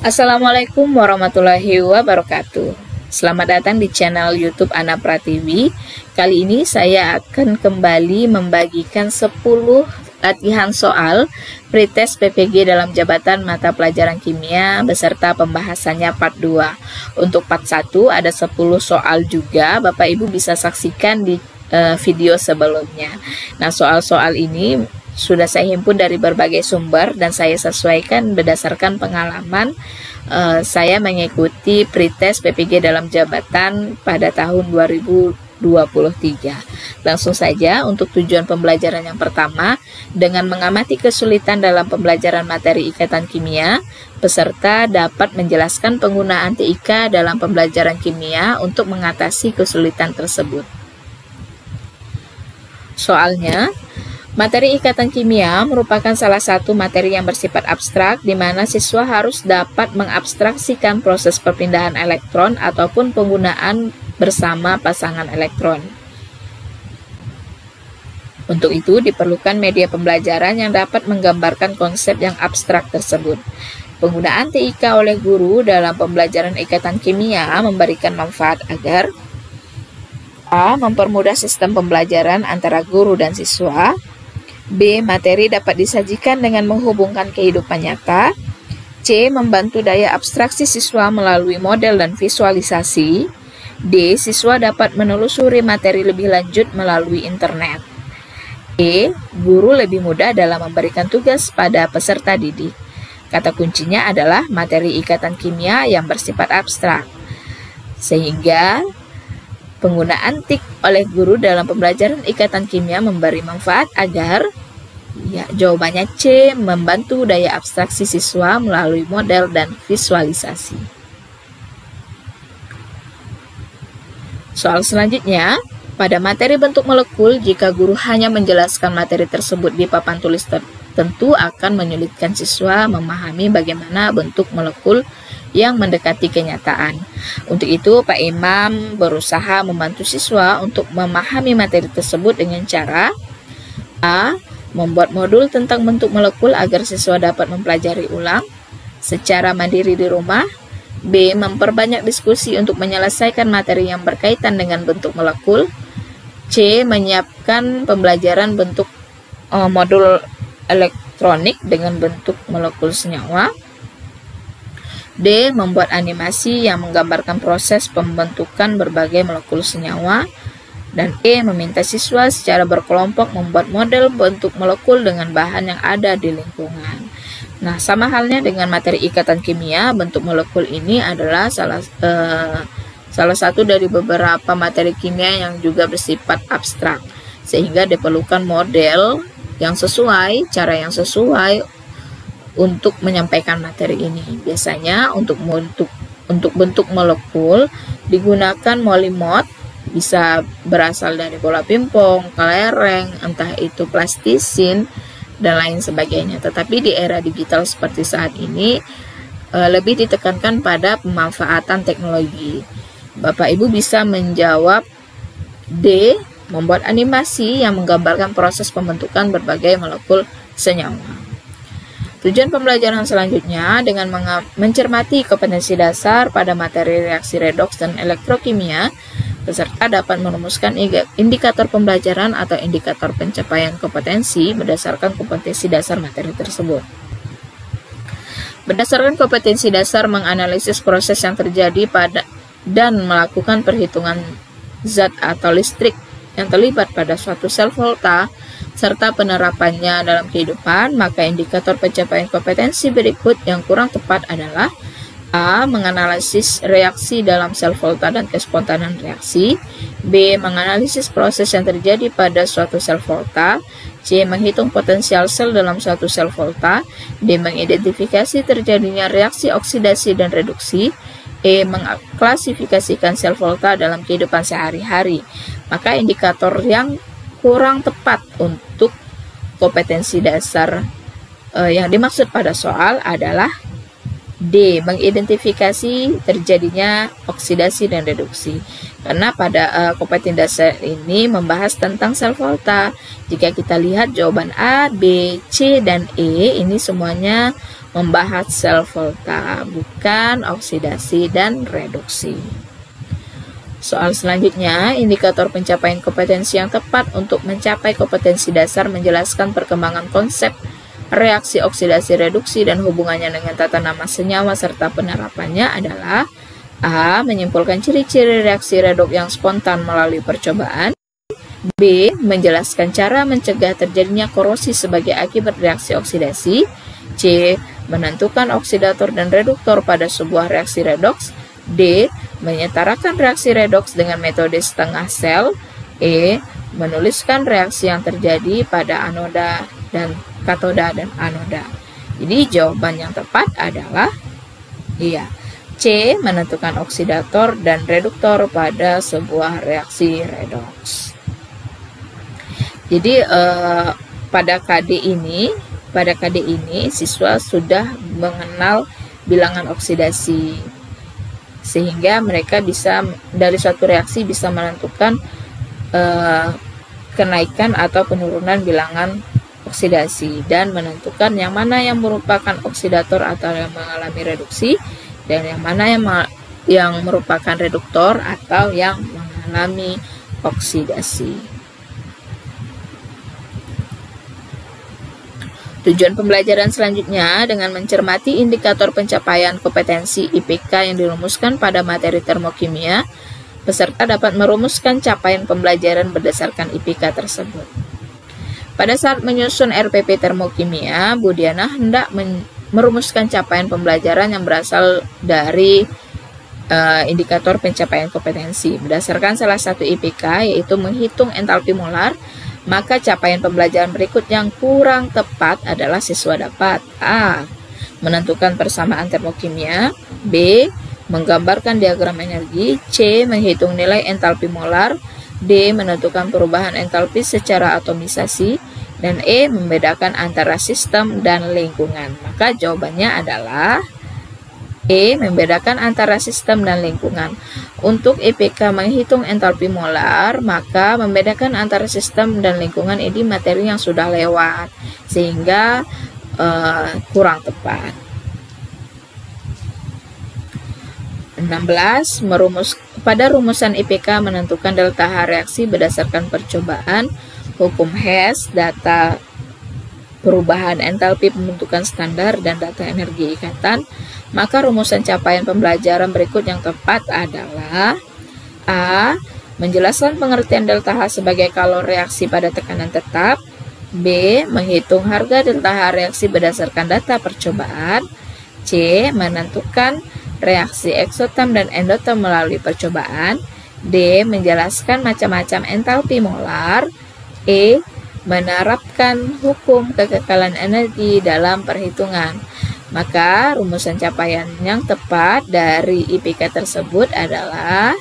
Assalamualaikum warahmatullahi wabarakatuh. Selamat datang di channel YouTube Ana Pratiwi. Kali ini saya akan kembali membagikan 10 latihan soal pretest PPG dalam jabatan mata pelajaran kimia beserta pembahasannya part 2. Untuk part 1 ada 10 soal juga, Bapak Ibu bisa saksikan di video sebelumnya. Nah, soal-soal ini sudah saya himpun dari berbagai sumber dan saya sesuaikan berdasarkan pengalaman saya mengikuti pretest PPG dalam jabatan pada tahun 2023. Langsung saja untuk tujuan pembelajaran yang pertama, dengan mengamati kesulitan dalam pembelajaran materi ikatan kimia, peserta dapat menjelaskan penggunaan TIK dalam pembelajaran kimia untuk mengatasi kesulitan tersebut. Soalnya, materi ikatan kimia merupakan salah satu materi yang bersifat abstrak, di mana siswa harus dapat mengabstraksikan proses perpindahan elektron ataupun penggunaan bersama pasangan elektron. Untuk itu, diperlukan media pembelajaran yang dapat menggambarkan konsep yang abstrak tersebut. Penggunaan TIK oleh guru dalam pembelajaran ikatan kimia memberikan manfaat agar A. Mempermudah sistem pembelajaran antara guru dan siswa. B. Materi dapat disajikan dengan menghubungkan kehidupan nyata. C. Membantu daya abstraksi siswa melalui model dan visualisasi. D. Siswa dapat menelusuri materi lebih lanjut melalui internet. E. Guru lebih mudah dalam memberikan tugas pada peserta didik. Kata kuncinya adalah materi ikatan kimia yang bersifat abstrak. Sehingga penggunaan TIK oleh guru dalam pembelajaran ikatan kimia memberi manfaat agar, jawabannya C, membantu daya abstraksi siswa melalui model dan visualisasi. Soal selanjutnya, pada materi bentuk molekul, jika guru hanya menjelaskan materi tersebut di papan tulis tentu akan menyulitkan siswa memahami bagaimana bentuk molekul yang mendekati kenyataan. Untuk itu, Pak Imam berusaha membantu siswa untuk memahami materi tersebut dengan cara A. Membuat modul tentang bentuk molekul agar siswa dapat mempelajari ulang secara mandiri di rumah. B. Memperbanyak diskusi untuk menyelesaikan materi yang berkaitan dengan bentuk molekul. C. Menyiapkan pembelajaran bentuk modul elektronik dengan bentuk molekul senyawa. D. Membuat animasi yang menggambarkan proses pembentukan berbagai molekul senyawa. Dan E. Meminta siswa secara berkelompok membuat model bentuk molekul dengan bahan yang ada di lingkungan. Nah, sama halnya dengan materi ikatan kimia, bentuk molekul ini adalah salah satu dari beberapa materi kimia yang juga bersifat abstrak, sehingga diperlukan model yang sesuai, cara yang sesuai untuk menyampaikan materi ini. Biasanya untuk bentuk molekul digunakan molimod, bisa berasal dari bola pingpong, kelereng, entah itu plastisin dan lain sebagainya. Tetapi di era digital seperti saat ini lebih ditekankan pada pemanfaatan teknologi. Bapak Ibu bisa menjawab D. Membuat animasi yang menggambarkan proses pembentukan berbagai molekul senyawa. Tujuan pembelajaran selanjutnya, dengan mencermati kompetensi dasar pada materi reaksi redoks dan elektrokimia, peserta dapat merumuskan indikator pembelajaran atau indikator pencapaian kompetensi berdasarkan kompetensi dasar materi tersebut. Berdasarkan kompetensi dasar, menganalisis proses yang terjadi dan melakukan perhitungan zat atau listrik yang terlibat pada suatu sel volta serta penerapannya dalam kehidupan, maka indikator pencapaian kompetensi berikut yang kurang tepat adalah A. Menganalisis reaksi dalam sel volta dan kespontanan reaksi. B. Menganalisis proses yang terjadi pada suatu sel volta. C. Menghitung potensial sel dalam suatu sel volta. D. Mengidentifikasi terjadinya reaksi oksidasi dan reduksi. E. Mengklasifikasikan sel volta dalam kehidupan sehari-hari. Maka indikator yang kurang tepat untuk kompetensi dasar yang dimaksud pada soal adalah D. Mengidentifikasi terjadinya oksidasi dan reduksi. Karena pada kompetensi dasar ini membahas tentang sel volta. Jika kita lihat jawaban A, B, C, dan E ini semuanya membahas sel volta, bukan oksidasi dan reduksi. Soal selanjutnya, indikator pencapaian kompetensi yang tepat untuk mencapai kompetensi dasar menjelaskan perkembangan konsep reaksi oksidasi reduksi dan hubungannya dengan tata nama senyawa serta penerapannya adalah A. Menyimpulkan ciri-ciri reaksi redoks yang spontan melalui percobaan. B. Menjelaskan cara mencegah terjadinya korosi sebagai akibat reaksi oksidasi. C. Menentukan oksidator dan reduktor pada sebuah reaksi redoks. D. Menyetarakan reaksi redoks dengan metode setengah sel. E. Menuliskan reaksi yang terjadi pada anoda dan katoda dan anoda. Jadi jawaban yang tepat adalah C. Menentukan oksidator dan reduktor pada sebuah reaksi redoks. Jadi pada KD ini siswa sudah mengenal bilangan oksidasi, sehingga mereka bisa dari suatu reaksi bisa menentukan kenaikan atau penurunan bilangan oksidasi dan menentukan yang mana yang merupakan oksidator atau yang mengalami reduksi dan yang mana yang merupakan reduktor atau yang mengalami oksidasi. Tujuan pembelajaran selanjutnya dengan mencermati indikator pencapaian kompetensi IPK yang dirumuskan pada materi termokimia, peserta dapat merumuskan capaian pembelajaran berdasarkan IPK tersebut. Pada saat menyusun RPP termokimia, Bu Diana hendak merumuskan capaian pembelajaran yang berasal dari indikator pencapaian kompetensi berdasarkan salah satu IPK, yaitu menghitung entalpi molar. Maka capaian pembelajaran berikut yang kurang tepat adalah siswa dapat A. Menentukan persamaan termokimia. B. Menggambarkan diagram energi. C. Menghitung nilai entalpi molar. D. Menentukan perubahan entalpi secara atomisasi. Dan E. Membedakan antara sistem dan lingkungan. Maka jawabannya adalah E. Membedakan antara sistem dan lingkungan. Untuk IPK menghitung entalpi molar, maka membedakan antara sistem dan lingkungan ini materi yang sudah lewat, sehingga kurang tepat. 16. Pada rumusan IPK menentukan delta H reaksi berdasarkan percobaan, hukum Hess, data perubahan entalpi pembentukan standar, dan data energi ikatan. Maka rumusan capaian pembelajaran berikut yang tepat adalah A. Menjelaskan pengertian delta H sebagai kalor reaksi pada tekanan tetap. B. Menghitung harga delta H reaksi berdasarkan data percobaan. C. Menentukan reaksi eksoterm dan endoterm melalui percobaan. D. Menjelaskan macam-macam entalpi molar. E. Menerapkan hukum kekekalan energi dalam perhitungan. Maka rumusan capaian yang tepat dari IPK tersebut adalah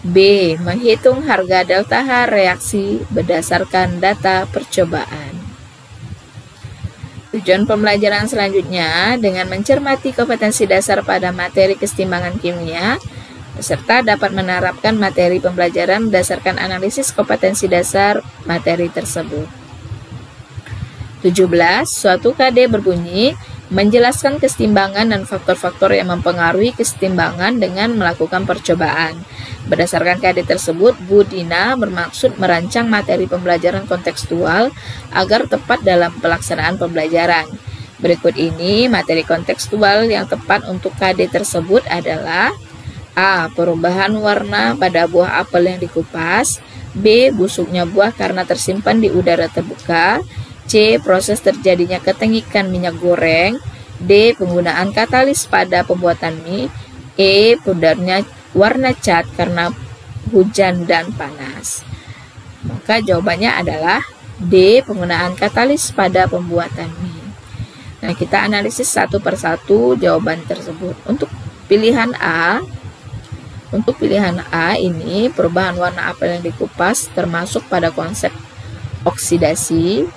B. Menghitung harga delta H reaksi berdasarkan data percobaan. Tujuan pembelajaran selanjutnya dengan mencermati kompetensi dasar pada materi kesetimbangan kimia, peserta dapat menerapkan materi pembelajaran berdasarkan analisis kompetensi dasar materi tersebut. 17. Suatu KD berbunyi menjelaskan kesetimbangan dan faktor-faktor yang mempengaruhi kesetimbangan dengan melakukan percobaan. Berdasarkan KD tersebut, Bu Dina bermaksud merancang materi pembelajaran kontekstual agar tepat dalam pelaksanaan pembelajaran. Berikut ini materi kontekstual yang tepat untuk KD tersebut adalah A. Perubahan warna pada buah apel yang dikupas. B. Busuknya buah karena tersimpan di udara terbuka. C. Proses terjadinya ketengikan minyak goreng. D. Penggunaan katalis pada pembuatan mie. E. Pudarnya warna cat karena hujan dan panas. Maka jawabannya adalah D. Penggunaan katalis pada pembuatan mie. Nah, kita analisis satu persatu jawaban tersebut. Untuk pilihan A ini perubahan warna apel yang dikupas termasuk pada konsep oksidasi.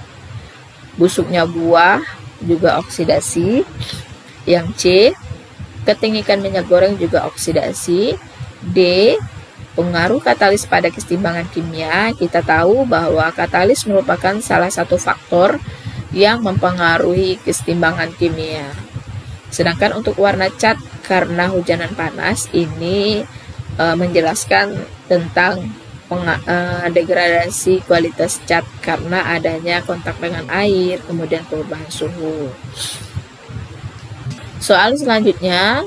Busuknya buah juga oksidasi. Yang C, ketengikan minyak goreng juga oksidasi. D, pengaruh katalis pada kesetimbangan kimia. Kita tahu bahwa katalis merupakan salah satu faktor yang mempengaruhi kesetimbangan kimia. Sedangkan untuk warna cat karena hujanan panas ini menjelaskan tentang degradasi kualitas cat karena adanya kontak dengan air, kemudian perubahan suhu. Soal selanjutnya,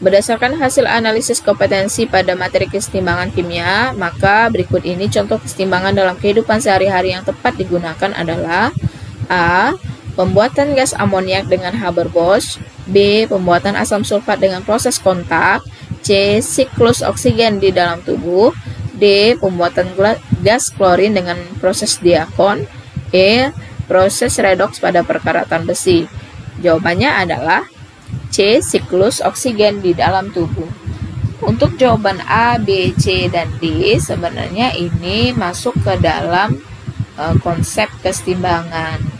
berdasarkan hasil analisis kompetensi pada materi kesetimbangan kimia, maka berikut ini contoh kesetimbangan dalam kehidupan sehari-hari yang tepat digunakan adalah A. Pembuatan gas amoniak dengan Haber-Bosch. B. Pembuatan asam sulfat dengan proses kontak. C. Siklus oksigen di dalam tubuh. D. Pembuatan gas klorin dengan proses diakon. E. Proses redoks pada perkaratan besi. Jawabannya adalah C. Siklus oksigen di dalam tubuh. Untuk jawaban A, B, C, dan D sebenarnya ini masuk ke dalam konsep kesetimbangan.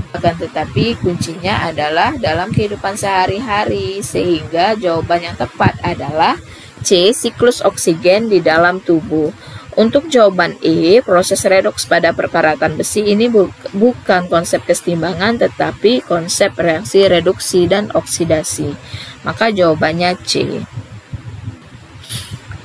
Akan tetapi kuncinya adalah dalam kehidupan sehari-hari, sehingga jawaban yang tepat adalah C. Siklus oksigen di dalam tubuh. Untuk jawaban E, proses redoks pada perkaratan besi ini bukan konsep kesetimbangan, tetapi konsep reaksi reduksi dan oksidasi. Maka jawabannya C.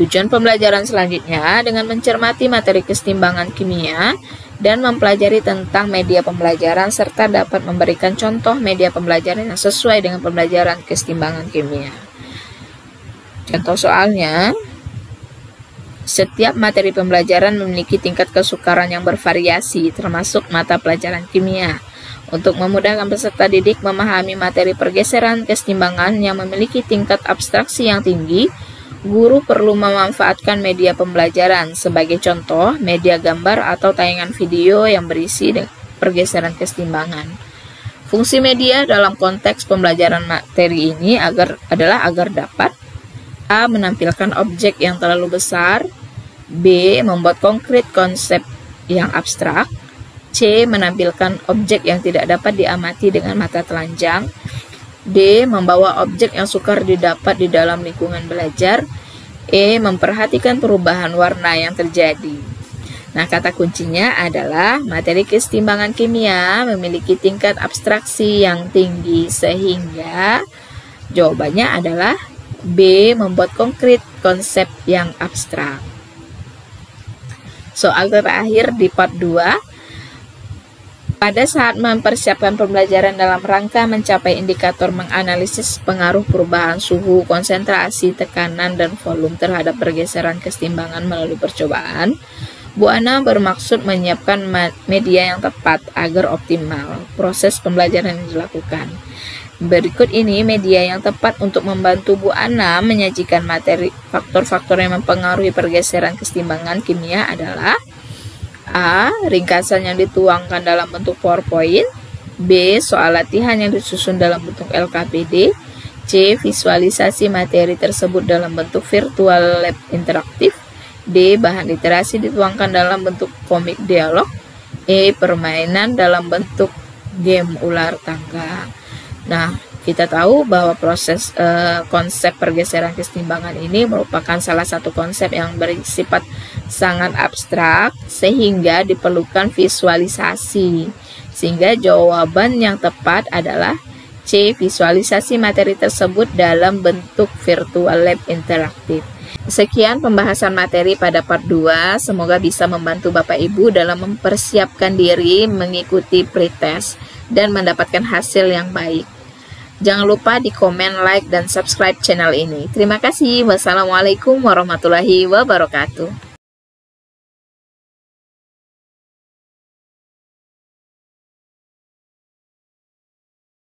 Tujuan pembelajaran selanjutnya dengan mencermati materi kesetimbangan kimia dan mempelajari tentang media pembelajaran serta dapat memberikan contoh media pembelajaran yang sesuai dengan pembelajaran kesetimbangan kimia. Contoh soalnya, setiap materi pembelajaran memiliki tingkat kesukaran yang bervariasi, termasuk mata pelajaran kimia. Untuk memudahkan peserta didik memahami materi pergeseran kesetimbangan yang memiliki tingkat abstraksi yang tinggi, guru perlu memanfaatkan media pembelajaran, sebagai contoh media gambar atau tayangan video yang berisi pergeseran kesetimbangan. Fungsi media dalam konteks pembelajaran materi ini adalah agar dapat A. Menampilkan objek yang terlalu besar. B. Membuat konkret konsep yang abstrak. C. Menampilkan objek yang tidak dapat diamati dengan mata telanjang. D. Membawa objek yang sukar didapat di dalam lingkungan belajar. E. Memperhatikan perubahan warna yang terjadi. Nah, kata kuncinya adalah materi kesetimbangan kimia memiliki tingkat abstraksi yang tinggi, sehingga jawabannya adalah B. Membuat konkret konsep yang abstrak. Soal terakhir di part 2. Pada saat mempersiapkan pembelajaran dalam rangka mencapai indikator menganalisis pengaruh perubahan suhu, konsentrasi, tekanan, dan volume terhadap pergeseran kesetimbangan melalui percobaan, Bu Ana bermaksud menyiapkan media yang tepat agar optimal proses pembelajaran yang dilakukan. Berikut ini media yang tepat untuk membantu Bu Ana menyajikan materi. Faktor-faktor yang mempengaruhi pergeseran kesetimbangan kimia adalah A. Ringkasan yang dituangkan dalam bentuk PowerPoint. B. Soal latihan yang disusun dalam bentuk LKPD. C. Visualisasi materi tersebut dalam bentuk virtual lab interaktif. D. Bahan literasi dituangkan dalam bentuk komik dialog. E. Permainan dalam bentuk game ular tangga. Nah, kita tahu bahwa proses konsep pergeseran kesetimbangan ini merupakan salah satu konsep yang bersifat sangat abstrak, sehingga diperlukan visualisasi. Sehingga jawaban yang tepat adalah C. Visualisasi materi tersebut dalam bentuk virtual lab interaktif. Sekian pembahasan materi pada part 2. Semoga bisa membantu Bapak Ibu dalam mempersiapkan diri mengikuti pretest dan mendapatkan hasil yang baik. Jangan lupa di komen, like, dan subscribe channel ini. Terima kasih. Wassalamualaikum warahmatullahi wabarakatuh.